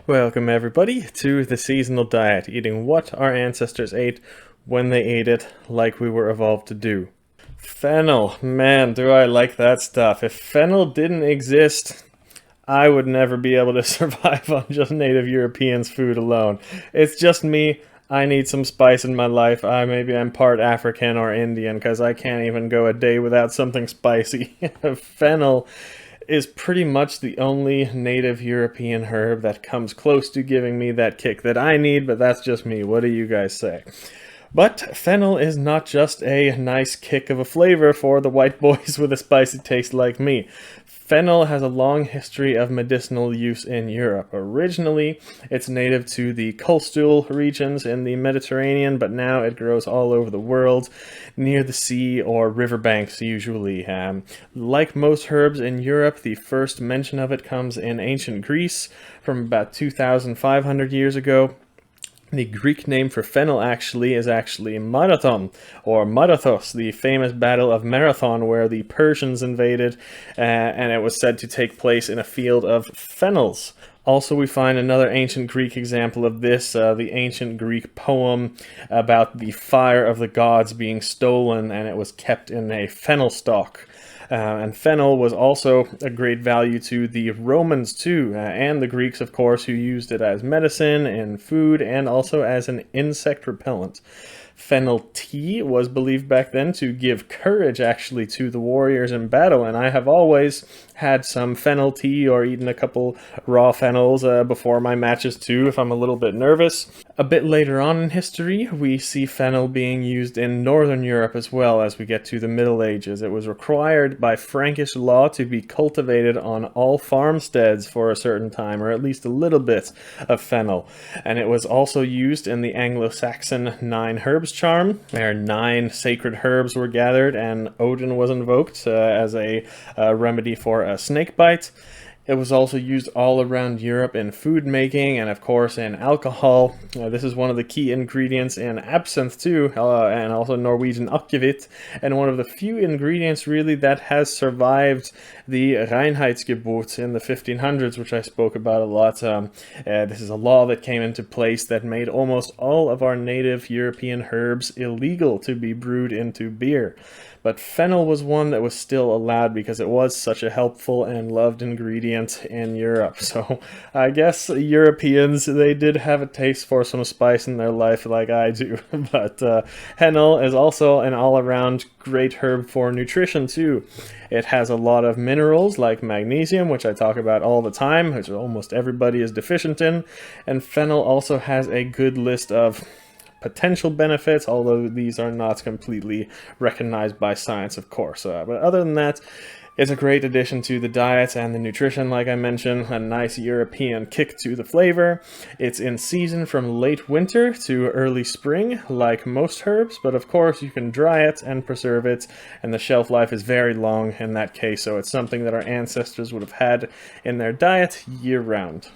Welcome everybody to the seasonal diet, eating what our ancestors ate when they ate it like we were evolved to do. Fennel, man, do I like that stuff. If fennel didn't exist, I would never be able to survive on just native Europeans' food alone. It's just me. I need some spice in my life. Maybe I'm part African or Indian because I can't even go a day without something spicy. Fennel is pretty much the only native European herb that comes close to giving me that kick that I need, but that's just me. What do you guys say? But fennel is not just a nice kick of a flavor for the white boys with a spicy taste like me. Fennel has a long history of medicinal use in Europe. Originally, it's native to the coastal regions in the Mediterranean, but now it grows all over the world, near the sea or riverbanks usually. Like most herbs in Europe, the first mention of it comes in ancient Greece from about 2,500 years ago. The Greek name for fennel is actually marathon, or marathos, the famous battle of Marathon where the Persians invaded, and it was said to take place in a field of fennels. Also, we find another ancient Greek example of this, the ancient Greek poem about the fire of the gods being stolen, and it was kept in a fennel stalk. And fennel was also a great value to the Romans too, and the Greeks, of course, who used it as medicine and food and also as an insect repellent. Fennel tea was believed back then to give courage actually to the warriors in battle, and I have always had some fennel tea or eaten a couple raw fennels before my matches too if I'm a little bit nervous. A bit later on in history, we see fennel being used in Northern Europe as well as we get to the Middle Ages. It was required by Frankish law to be cultivated on all farmsteads for a certain time, or at least a little bit of fennel. And it was also used in the Anglo-Saxon Nine Herbs Charm, where 9 sacred herbs were gathered and Odin was invoked as a remedy for a snake bite. It was also used all around Europe in food making and, of course, in alcohol. This is one of the key ingredients in absinthe, too, and also Norwegian akkevitt, and one of the few ingredients, really, that has survived the Reinheitsgebot in the 1500s, which I spoke about a lot. This is a law that came into place that made almost all of our native European herbs illegal to be brewed into beer. But fennel was one that was still allowed because it was such a helpful and loved ingredient in Europe. So I guess Europeans, they did have a taste for some spice in their life like I do. But fennel is also an all-around great herb for nutrition too. It has a lot of minerals like magnesium, which I talk about all the time, which almost everybody is deficient in. And fennel also has a good list of potential benefits, although these are not completely recognized by science, of course. But other than that, it's a great addition to the diet and the nutrition, like I mentioned, a nice European kick to the flavor. It's in season from late winter to early spring, like most herbs, but of course you can dry it and preserve it, and the shelf life is very long in that case, so it's something that our ancestors would have had in their diet year-round.